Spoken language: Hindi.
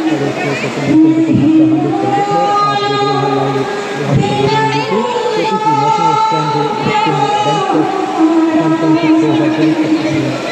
और उसको सेकंड डिफरेंट को मत 100 कर और आप देख रहे हैं लाइव छोटी सी मशीन स्टैंड है इसके बैंक को समथिंग 6000 गाड़ी के द्वारा